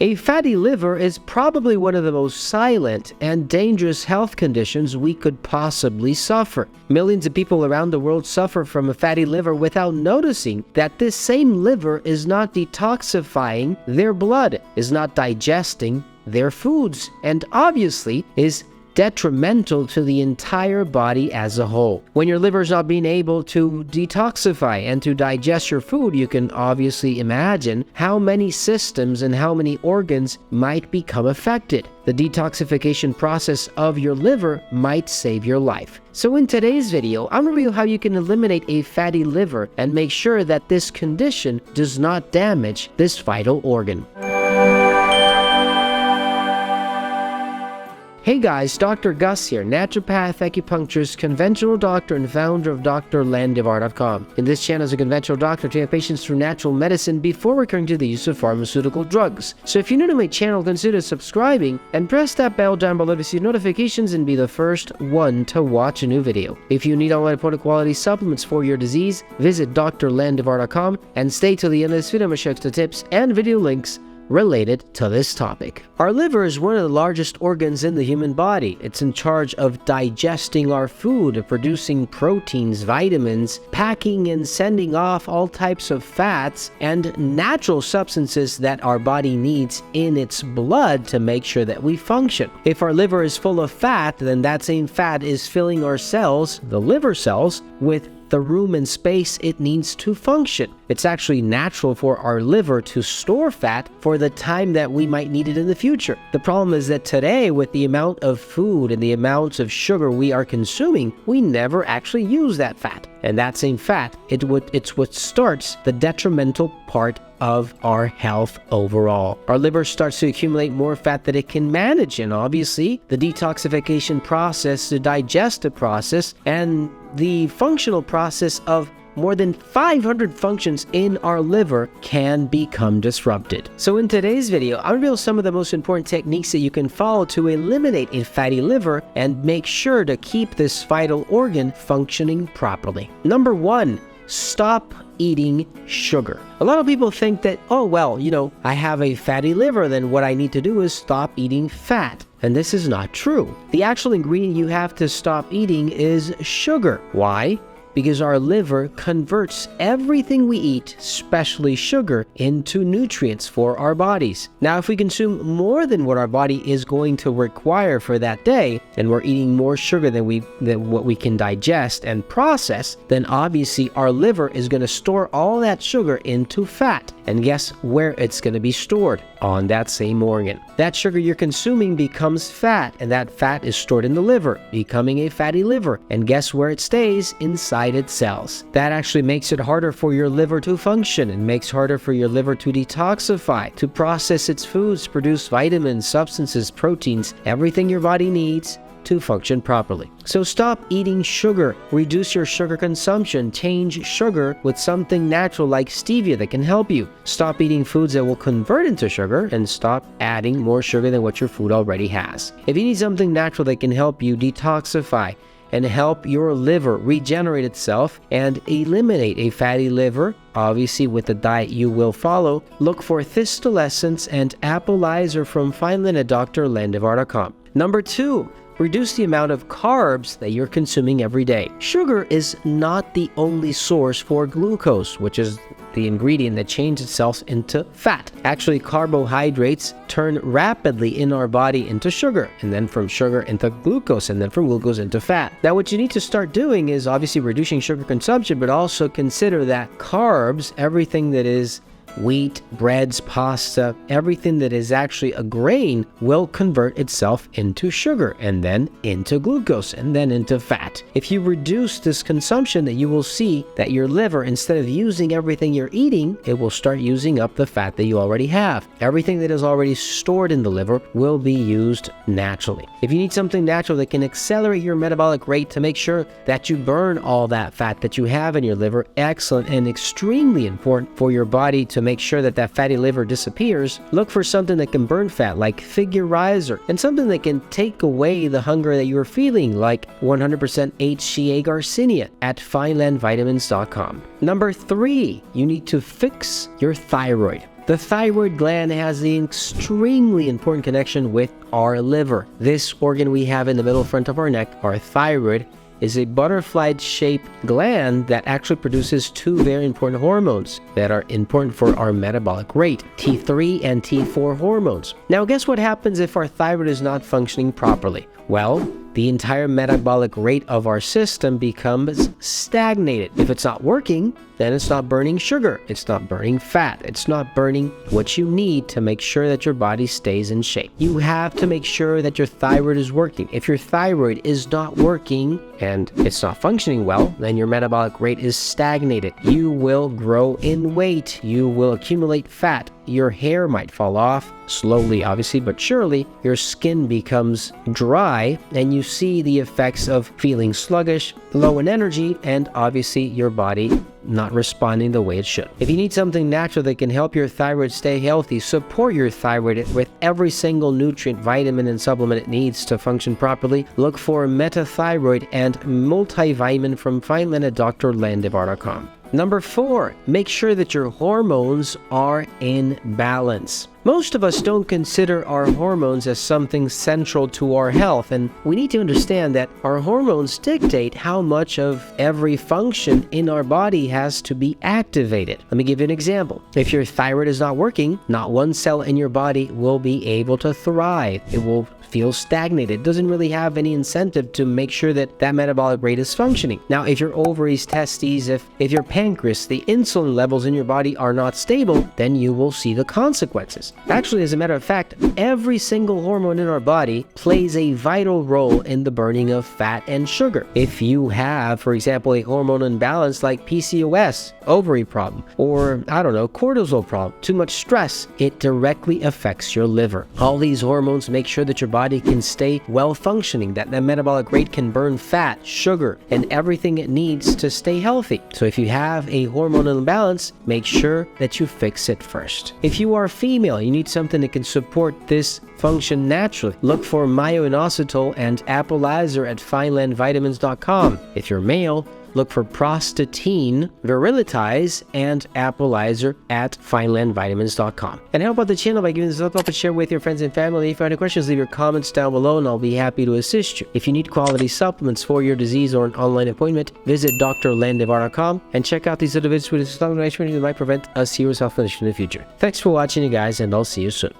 A fatty liver is probably one of the most silent and dangerous health conditions we could possibly suffer. Millions of people around the world suffer from a fatty liver without noticing that this same liver is not detoxifying their blood, is not digesting their foods, and obviously is detrimental to the entire body as a whole. When your liver is not being able to detoxify and to digest your food, you can obviously imagine how many systems and how many organs might become affected. The detoxification process of your liver might save your life. So in today's video, I'm going to reveal how you can eliminate a fatty liver and make sure that this condition does not damage this vital organ. Hey guys, Dr. Gus here, naturopath, acupuncturist, conventional doctor, and founder of drlandivar.com. In this channel, as a conventional doctor, I treat patients through natural medicine before recurring to the use of pharmaceutical drugs. So if you're new to my channel, consider subscribing and press that bell down below to receive notifications and be the first one to watch a new video. If you need online product quality supplements for your disease, visit drlandivar.com and stay till the end of this video. I'm going to show extra tips and video links related to this topic. Our liver is one of the largest organs in the human body. It's in charge of digesting our food, producing proteins, vitamins, packing and sending off all types of fats and natural substances that our body needs in its blood to make sure that we function. If our liver is full of fat, then that same fat is filling our cells, the liver cells, with the room and space it needs to function. It's actually natural for our liver to store fat for the time that we might need it in the future. The problem is that today, with the amount of food and the amounts of sugar we are consuming, we never actually use that fat. And that same fat, it's what starts the detrimental part of our health overall. Our liver starts to accumulate more fat that it can manage, and obviously the detoxification process, the digestive process, and the functional process of more than 500 functions in our liver can become disrupted. So in today's video, I'll reveal some of the most important techniques that you can follow to eliminate a fatty liver and make sure to keep this vital organ functioning properly. Number 1, stop eating sugar. A lot of people think that, oh, well, I have a fatty liver, then what I need to do is stop eating fat. And this is not true. The actual ingredient you have to stop eating is sugar. Why? Because our liver converts everything we eat, especially sugar, into nutrients for our bodies. Now, if we consume more than what our body is going to require for that day, and we're eating more sugar than what we can digest and process, then obviously our liver is going to store all that sugar into fat. And guess where it's going to be stored? On that same organ. That sugar you're consuming becomes fat, and that fat is stored in the liver, becoming a fatty liver. And guess where it stays? Inside its cells. That actually makes it harder for your liver to function and makes harder for your liver to detoxify, to process its foods, produce vitamins, substances, proteins, everything your body needs to function properly. So stop eating sugar, reduce your sugar consumption, change sugar with something natural like stevia that can help you. Stop eating foods that will convert into sugar and stop adding more sugar than what your food already has. If you need something natural that can help you detoxify and help your liver regenerate itself and eliminate a fatty liver, obviously with the diet you will follow, look for Thistle Essence and Apple Eyes from Fineland at drlandivar.com. Number 2, reduce the amount of carbs that you're consuming every day. Sugar is not the only source for glucose, which is the ingredient that changes itself into fat. Actually, carbohydrates turn rapidly in our body into sugar, and then from sugar into glucose, and then from glucose into fat. Now, what you need to start doing is obviously reducing sugar consumption, but also consider that carbs, everything that is wheat, breads, pasta, everything that is actually a grain will convert itself into sugar and then into glucose and then into fat. If you reduce this consumption, that you will see that your liver, instead of using everything you're eating, it will start using up the fat that you already have. Everything that is already stored in the liver will be used naturally. If you need something natural that can accelerate your metabolic rate to make sure that you burn all that fat that you have in your liver, excellent and extremely important for your body to make sure that that fatty liver disappears, look for something that can burn fat like Figure Riser, and something that can take away the hunger that you're feeling like 100% HCA Garcinia at finelandvitamins.com. Number 3, you need to fix your thyroid. The thyroid gland has an extremely important connection with our liver. This organ we have in the middle front of our neck, our thyroid, is a butterfly-shaped gland that actually produces two very important hormones that are important for our metabolic rate, T3 and T4 hormones. Now, guess what happens if our thyroid is not functioning properly? Well, the entire metabolic rate of our system becomes stagnated. If it's not working, then it's not burning sugar, it's not burning fat, it's not burning what you need to make sure that your body stays in shape. You have to make sure that your thyroid is working. If your thyroid is not working and it's not functioning well, then your metabolic rate is stagnated. You will grow in weight, you will accumulate fat, your hair might fall off, slowly obviously, but surely. Your skin becomes dry and you see the effects of feeling sluggish, low in energy, and obviously your body not responding the way it should. If you need something natural that can help your thyroid stay healthy, support your thyroid with every single nutrient, vitamin, and supplement it needs to function properly, look for Metathyroid and Multivitamin from Fineland at drlandivar.com. Number 4, make sure that your hormones are in balance. Most of us don't consider our hormones as something central to our health, and we need to understand that our hormones dictate how much of every function in our body has to be activated. Let me give you an example. If your thyroid is not working, not one cell in your body will be able to thrive. It will feel stagnated. It doesn't really have any incentive to make sure that that metabolic rate is functioning. Now, if your ovaries, testes, if your pancreas, the insulin levels in your body are not stable, then you will see the consequences. Actually, as a matter of fact, every single hormone in our body plays a vital role in the burning of fat and sugar. If you have, for example, a hormone imbalance like PCOS, ovary problem, or I don't know, cortisol problem, too much stress, it directly affects your liver. All these hormones make sure that your body can stay well functioning, that the metabolic rate can burn fat, sugar, and everything it needs to stay healthy. So if you have a hormonal imbalance, make sure that you fix it first. If you are female, you need something that can support this function naturally. Look for myo-inositol and Appolizer at finelandvitamins.com. If you're male, look for Prostatine, Virilitize, and Appolizer at finelandvitamins.com. And help out the channel by giving this a thumbs up and share with your friends and family. If you have any questions, leave your comments down below and I'll be happy to assist you. If you need quality supplements for your disease or an online appointment, visit drlandivar.com and check out these other videos with supplementation that might prevent a serious health condition in the future. Thanks for watching, you guys, and I'll see you soon.